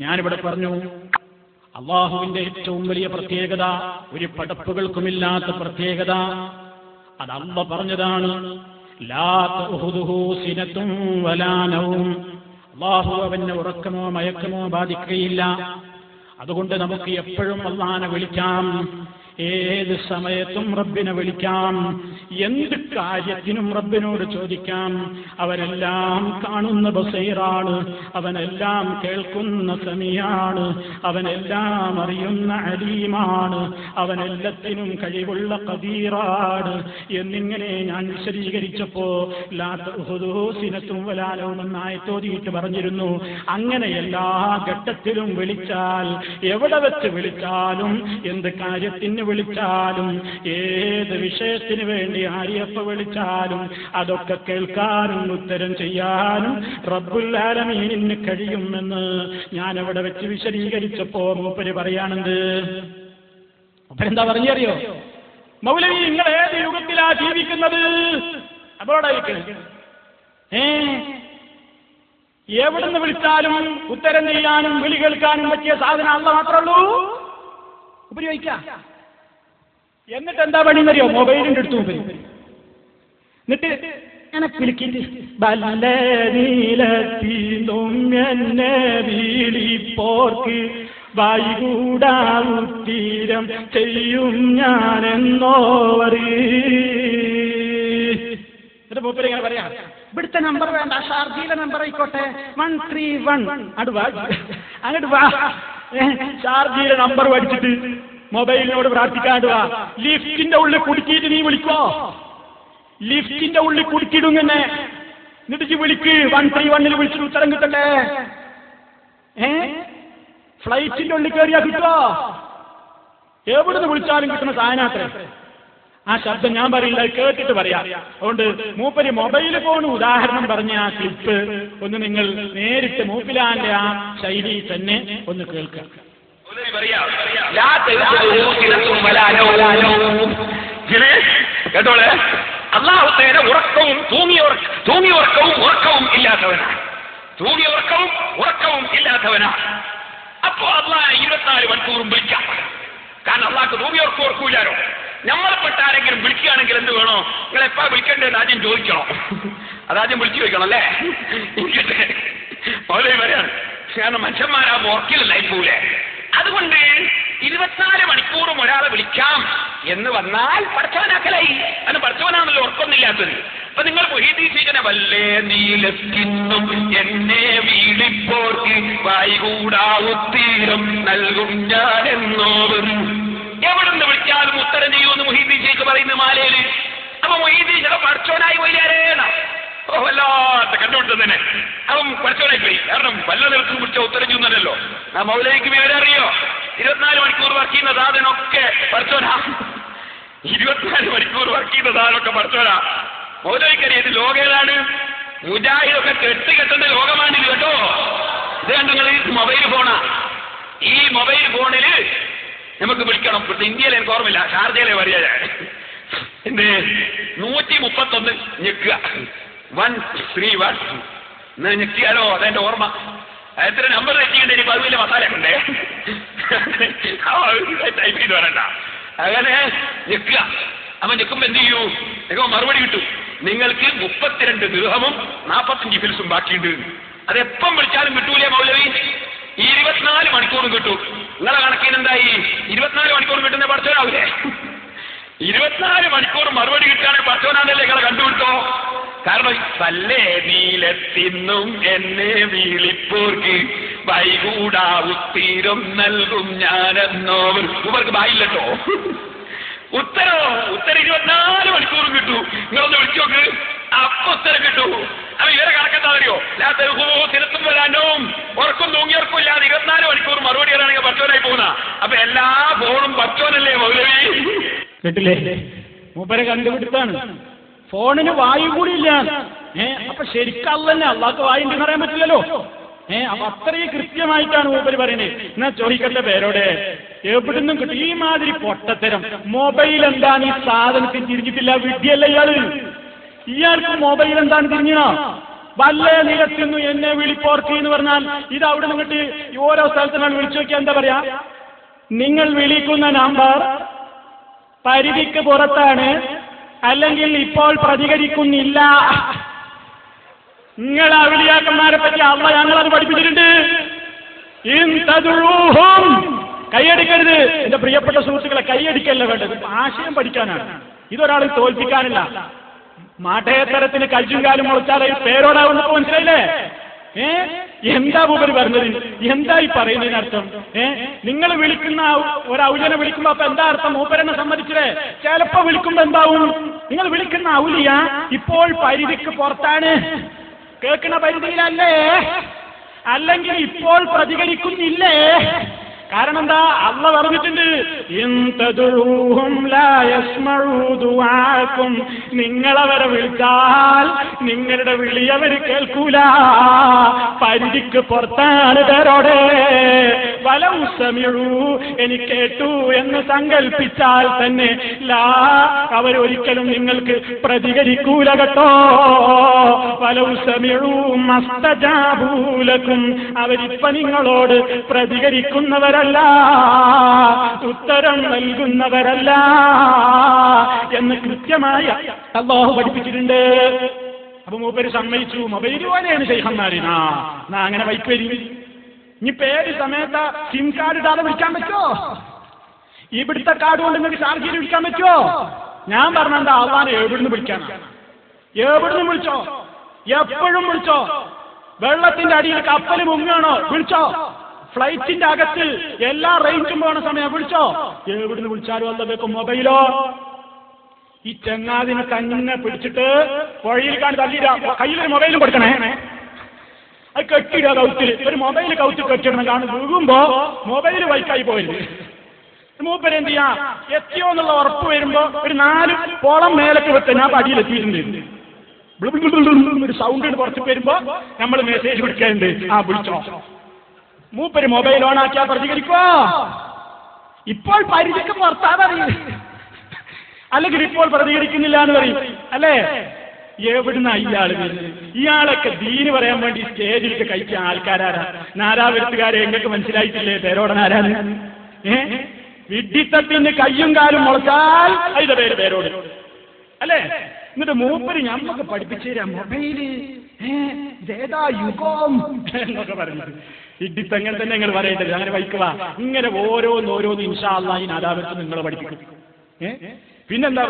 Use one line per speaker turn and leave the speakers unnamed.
ഞാനിവിടെ പറഞ്ഞു, അള്ളാഹുവിന്റെ ഏറ്റവും വലിയ പ്രത്യേകത, ഒരു പടപ്പുകൾക്കുമില്ലാത്ത പ്രത്യേകത, അത് അല്ലാഹു പറഞ്ഞതാണ്. ലാ തഖുദുഹു സിനത്തും വലാ നൗം. അല്ലാഹു അവന് ഉറക്കമോ മയക്കമോ ബാധിക്കുകയില്ല. അതുകൊണ്ട് നമുക്ക് എപ്പോഴും അല്ലാഹനെ വിളിക്കാം, ഏത് സമയത്തും റബ്ബിനെ വിളിക്കാം, എന്ത് കാര്യത്തിനും റബ്ബിനോട് ചോദിക്കാം. അവനെല്ലാം കാണുന്ന ബസീറാണ്, അവനെല്ലാം കേൾക്കുന്ന സമീആണ്, അവനെല്ലാം അറിയുന്ന അലീമാണ്, അവനെല്ലാത്തിനും കഴിവുള്ള ഖദീറാണ് എന്നിങ്ങനെ ഞാൻ വിശദീകരിച്ചപ്പോ ലാ തഖുദുഹു സിനത്തും വലാ നൗം എന്നായത്തോതിയിട്ട് പറഞ്ഞിരുന്നു. അങ്ങനെ എല്ലാ ഘട്ടത്തിലും വിളിച്ചാൽ, എവിടെ വെച്ച് വിളിച്ചാലും, എന്ത് കാര്യത്തിന് വിളിച്ചാലും, ഏത് വിഷയത്തിന് വേണ്ടി ആരെയപ്പ വിളിച്ചാലും അതൊക്കെ കേൾക്കാനും ഉത്തരം ചെയ്യാനും റബ്ബുൽ ആലമീനിന് കഴിയുമെന്ന് ഞാൻ അവിടെ വെച്ച് വിശദീകരിച്ചപ്പോ മൂപ്പര് പറയാണെന്ത്? മൂപ്പരെന്താ പറഞ്ഞറിയോ? മൗലവി, നിങ്ങൾ ഏത് യുഗത്തിലാ ജീവിക്കുന്നത്? അതോടായിരിക്കും എവിടുന്ന് വിളിച്ചാലും ഉത്തരം ചെയ്യാനും വിളി കേൾക്കാനും പറ്റിയ സാധനം അല്ലാഹു മാത്രമേ ഉള്ളൂ. ഉപയോഗിക്കാം. എന്നിട്ട് എന്താ പണിയെന്നറിയോ? മൊബൈലിന്റെ അടുത്ത് എന്നിട്ട് എന്നെ വിളിക്കിട്ട് ബല്ലീലത്തീന്തും എന്നെ വിളിപ്പോർക്ക് വൈകൂടാവുത്തീരം ചെയ്യും ഞാനെന്നോവർ. എന്നിട്ട് മൂപ്പര് ഇങ്ങനെ പറയാ, ഇവിടുത്തെ നമ്പർ വേണ്ട, ഷാർജയിലെ നമ്പർ ആയിക്കോട്ടെ, 131 അങ്ങോട്ട് വാ. ഷാർജയിലെ നമ്പർ പഠിച്ചിട്ട് മൊബൈലിനോട് പ്രാർത്ഥിക്കാണ്ട് വാ. ലിഫ്റ്റിന്റെ ഉള്ളിൽ കുടുക്കിയിട്ട് നീ വിളിക്കോ? ലിഫ്റ്റിന്റെ ഉള്ളിൽ കുടുക്കിയിടും തന്നെ. എന്നിട്ട് വിളിക്ക്, 131 വിളിച്ചിട്ട് ഉത്തരം കിട്ടണ്ടേ? ഫ്ലൈറ്റിന്റെ ഉള്ളിൽ കയറിയാ കിട്ടോ? എവിടുന്ന് വിളിച്ചാലും കിട്ടുന്ന സാധനത്രേ. ആ ശബ്ദം ഞാൻ പറയില്ല, കേട്ടിട്ട് പറയാം. അതുകൊണ്ട് മൂപ്പര് മൊബൈൽ ഫോൺ ഉദാഹരണം പറഞ്ഞ ആ ക്ലിപ്പ് ഒന്ന് നിങ്ങൾ നേരിട്ട് മൂപ്പിലാന്റെ ആ ശൈലി തന്നെ ഒന്ന് കേൾക്കുക.
കേട്ടോളെ, അല്ലാഹുത്തേന ഉറക്കവും ഉറക്കവും ഇല്ലാത്തവനാണ്. ഉറക്കവും ഇല്ലാത്തവനാണ്. അപ്പോ അല്ലാഹ് 24 മണിക്കൂറും വിളിക്കാം. കാരണം അല്ലാഹ്ക്ക് തൂങ്ങിയുറക്കം ഉറക്കൂലാലോ. നമ്മളെപ്പെട്ട ആരെങ്കിലും വിളിക്കുകയാണെങ്കിൽ എന്ത് വേണോ? നിങ്ങൾ എപ്പാ വിളിക്കണ്ടേന്ന് ആദ്യം ചോദിക്കണം. അതാദ്യം വിളിച്ചു ചോദിക്കണം അല്ലേ? മൗലവി പറയാണ്, കാരണം മനുഷ്യന്മാരാകുമ്പോ ഉറക്കില്ലായിപ്പോലെ. അതുകൊണ്ട് 24 മണിക്കൂറും ഒരാളെ വിളിക്കാം എന്ന് വന്നാൽ പഠിച്ചവനാക്കലായി. അത് പഠിച്ചവനാണല്ലോ ഉറക്കൊന്നില്ലാത്തത്. അപ്പൊ നിങ്ങൾ മുഹീദ്ദീനെ വല്ലേ നീലത്തിന്നും എന്നെ വീളിപ്പോർക്ക് വായികൂടാവുത്തീരം നൽകും ഞാൻ എന്നോവർ. എവിടുന്ന് വിളിച്ചാലും ഉത്തരം ചെയ്യുമെന്ന് മുഹീദ്ദീൻ പറയുന്ന മാലയില്. അപ്പൊ മുഹീദ്ദീൻ പഠിച്ചവനായി വയ്യാരേണ വല്ലാത്ത കണ്ടുപിടുത്തം തന്നെ. അവൻ പഠിച്ചവനായി പോയി. കാരണം വല്ല നിലത്തും വിളിച്ച ഉത്തരം ചെയ്യുന്നല്ലോ. ആ മൗലവിക്ക് വിവരം അറിയോ? 24 മണിക്കൂർ വർക്ക് ചെയ്യുന്ന സാധനമൊക്കെ പഠിച്ചവനാ. 24 മണിക്കൂർ വർക്ക് ചെയ്യുന്ന സാധനമൊക്കെ പഠിച്ചവനാ. മൗലവിക്കറിയാം ഇത് ലോകം ഏതാണ്? മുജാഹിദൊക്കെ കെട്ടുകെട്ടേണ്ട ലോകമാണിത് കേട്ടോ. ഇത് കണ്ടു നിങ്ങൾ, മൊബൈൽ ഫോണാ. ഈ മൊബൈൽ ഫോണില് നമുക്ക് വിളിക്കണം. ഇപ്പോഴത്തെ ഇന്ത്യയിൽ എനിക്ക് ഓർമ്മയില്ല, ഷാർജയിലെ പറയാ. എന്ത് 131 ഞെക്കുക, 131 എന്ന് ഞെക്കിയാലോ അതെന്റെ ഓർമ്മ. എത്ര നമ്പർ തെറ്റിക്കണ്ടേ? ഇനി അതുപോലെ മസാല ഉണ്ടേ, ടൈപ്പ് ചെയ്ത് വരണ്ട. അങ്ങനെ ഞെക്കുക. അപ്പൊ ഞെക്കുമ്പോ എന്ത് ചെയ്യൂ? ഞങ്ങൾ മറുപടി കിട്ടും, നിങ്ങൾക്ക് 32 ദിർഹമും 45 ഫിൽസും ബാക്കിയുണ്ട്. അതെപ്പം വിളിച്ചാലും കിട്ടൂലേ മൗലവി? 24 മണിക്കൂറും കിട്ടും. നിങ്ങളെ കണക്കിന് എന്തായി? 24 മണിക്കൂറും കിട്ടുന്ന പഠിച്ചവനാവൂലേ? 24 മണിക്കൂർ മറുപടി കിട്ടുകയാണെങ്കിൽ പഠിച്ചവനാണല്ലേ നിങ്ങളെ കണ്ടുപിടിച്ചോ. കാരണം പല്ലേ നീലത്തിന്നും എന്നെ വീളിപ്പോർക്ക് വൈകൂടാവുത്തീരം നൽകും ഞാനെന്നോവർ. ഇവർക്ക് ബായില്ലട്ടോ. ഉത്തരം 24 മണിക്കൂറും കിട്ടൂ. നിങ്ങളൊന്ന് വിളിച്ചു നോക്ക്, അപ്പൊ ഉത്തരം കിട്ടൂ. അപ്പൊ ഇവരെ കണക്കെന്താ അറിയോ? തിരത്തും വരാനും ഉറക്കും തൂങ്ങിയർക്കും ഇല്ലാതെ 24 മണിക്കൂർ മറുപടി വരാണെങ്കിൽ പഠിച്ചവനായി പോകുന്ന. അപ്പൊ എല്ലാ ഫോണും പഠിച്ചവനല്ലേ മൗലവി?
കേട്ടില്ലേ? മൂപ്പരെ കണ്ടുപിടുത്താണ്. ഫോണിന് വായു കൂടി ഇല്ല. അപ്പൊ ശരിക്കല്ലന്നെ അള്ളാഹ്ക്ക് വായുണ്ടെന്ന് പറയാൻ പറ്റില്ലല്ലോ. അപ്പൊ അത്രയും കൃത്യമായിട്ടാണ് മൂപ്പര് പറയുന്നത്. എന്നാ ചോദിക്കട്ടെ പേരോടെ, എവിടുന്നും കിട്ടും ഈ മാതിരി പൊട്ടത്തരം? മൊബൈൽ എന്താണ് ഈ സാധനത്തിന് തിരിഞ്ഞിട്ടില്ല? വിദ്യയല്ല ഇയാൾക്ക് മൊബൈൽ എന്താണ് തിരിഞ്ഞോ? വല്ലേ നിരത്തുന്നു എന്നെ വിളിപ്പോർക്കി എന്ന് പറഞ്ഞാൽ ഇത് അവിടെ നിന്നിട്ട് ഓരോ സ്ഥലത്തിനാണ് വിളിച്ചു നോക്കിയാൽ എന്താ പറയാ? നിങ്ങൾ വിളിക്കുന്ന നമ്പർ പരിധിക്ക് പുറത്താണ്, അല്ലെങ്കിൽ ഇപ്പോൾ പ്രതികരിക്കുന്നില്ല. നിങ്ങൾ ഔലിയാക്കന്മാരെ പറ്റി അള്ളാഹ് ഞങ്ങളത് പഠിപ്പിച്ചിട്ടുണ്ട്. കൈയടിക്കരുത്. എന്റെ പ്രിയപ്പെട്ട സുഹൃത്തുക്കളെ, കൈയടിക്കല്ല വേണ്ടത്, ആശയം പഠിക്കാനാണ്. ഇതൊരാളെ തോൽപ്പിക്കാനില്ല. മാട്ടയത്തരത്തിന് കജ്ജും കാലും മുളച്ചാൽ പേരോടാവുന്ന മനസ്സിലായില്ലേ? എന്താ മൂപ്പര് പറഞ്ഞത്? എന്താ ഈ പറയുന്നതിനർത്ഥം? നിങ്ങൾ വിളിക്കുന്ന ഒരു ഔലിയനെ വിളിക്കുമ്പോ അപ്പൊ എന്താ അർത്ഥം? മൂപ്പരെന്നെ സമ്മതിച്ചില്ലേ? ചിലപ്പോ വിളിക്കുമ്പോ എന്താവും? നിങ്ങൾ വിളിക്കുന്ന ഔലിയ ഇപ്പോൾ പരിധിക്ക് പുറത്താണ്, കേൾക്കുന്ന പരിധിയിലല്ലേ, അല്ലെങ്കിൽ ഇപ്പോൾ പ്രതികരിക്കുന്നില്ലേ? കാരണം എന്താ? അള്ളാഹ് പറഞ്ഞിട്ടുണ്ട്, നിങ്ങളവരെ വിളിച്ചാൽ നിങ്ങളുടെ വിളി അവർ കേൾക്കൂല, പരിധിക്ക് പുറത്താണ് പേരോടെ. വലൗസമിഴു, എനിക്ക് കേട്ടു എന്ന് സങ്കൽപ്പിച്ചാൽ തന്നെ ലാ, അവരൊരിക്കലും നിങ്ങൾക്ക് പ്രതികരിക്കൂല കേട്ടോ. വലൗസമിഴു മസ്തജാബൂലക്കും, അവരിപ്പ നിങ്ങളോട് പ്രതികരിക്കുന്നവരല്ല, ഉത്തരം നൽകുന്നവരല്ല എന്ന് കൃത്യമായി അല്ലാഹു പഠിപ്പിച്ചിട്ടുണ്ട്. അപ്പൊ മൂപ്പര് സമ്മതിച്ചു. മൊബൈൽ പോലെയാണ് ശൈഖന്മാരിനാ അങ്ങനെ വൈപ്പരി. ഇനി പേര് സമയത്ത് സിം കാർഡ് ഇടാതെ വിളിക്കാൻ പറ്റുമോ? ഇവിടുത്തെ കാർഡ് കൊണ്ട് നിങ്ങൾക്ക് ചാർജ് വിളിക്കാൻ പറ്റുമോ? ഞാൻ പറഞ്ഞെന്താ, അള്ളാനെ എവിടുന്ന് വിളിക്കാനാ? എവിടുന്ന് വിളിച്ചോ, എപ്പോഴും വിളിച്ചോ. വെള്ളത്തിന്റെ അടിയിൽ കപ്പൽ മുങ്ങാണോ? വിളിച്ചോ. ഫ്ലൈറ്റിന്റെ അകത്ത് എല്ലാ റേഞ്ചും പോണ സമയം വിളിച്ചോ. എവിടുന്ന് വിളിച്ചാലും അല്ലതേക്കും മൊബൈലോ. ഈ ചെങ്ങാതിനെ തന്നെ പിടിച്ചിട്ട് പുഴയിൽ കാണി തള്ളിയിടാ, കയ്യിലൊരു മൊബൈലും കൊടുക്കണേ, അത് കെട്ടിയിടുക കൗത്തില്. ഒരു മൊബൈൽ കൗത്തിൽ കെട്ടിടണം. കാണും വീഴുമ്പോ മൊബൈൽ വൈക്കായി പോയത്. മൂപ്പര് എന്ത് ചെയ്യാ, എത്തിയോ എന്നുള്ള ഉറപ്പ് വരുമ്പോ ഒരു 4 പോളം മേലക്ക് വെക്ക. ഞാൻ അടിയിലെത്തിയിട്ടുണ്ട്. ഒരു സൗണ്ട് പുറത്ത് വരുമ്പോ നമ്മൾ മെസ്സേജ് കൊടുക്കാറുണ്ട്, ആ വിളിച്ചോ. മൂപ്പര് മൊബൈൽ ഓൺ ആക്കിയാൽ പ്രതികരിക്കോ? ഇപ്പോൾ പരിധിക്ക് പുറത്താതറിയും, അല്ലെങ്കിൽ ഇപ്പോൾ പ്രതികരിക്കുന്നില്ല എന്ന് പറയും അല്ലേ? എവിടുന്ന ഇയാള് വരുന്നത്? ഇയാളൊക്കെ ദീന് പറയാൻ വേണ്ടി സ്റ്റേജിലേക്ക് കഴിച്ച ആൾക്കാരാരാ? നാരാവരുത്തുകാരെ എങ്ങൾക്ക് മനസ്സിലായിട്ടില്ലേ പേരോടനാരാണ്? വിഡ്ഢിത്തത്തിന് കയ്യും കാലും മുളച്ചാൽ അതിന്റെ പേര് പേരോട് അല്ലേ? എന്നിട്ട് മൂപ്പര് ഞമ്മക്ക് പഠിപ്പിച്ചു തരാം മൊബൈല് ഇതേതാ യുഗം എന്നൊക്കെ പറഞ്ഞത്. ഇഡിത്തങ്ങനെ തന്നെ നിങ്ങൾ പറയേണ്ടത്. അങ്ങനെ വയ്ക്കുക. ഇങ്ങനെ ഓരോന്നോരോന്ന് ഇൻഷാ അല്ലാഹ് ഈ നാദാവത്ത് നിങ്ങൾ പഠിപ്പിക്കും. പിന്നെന്താ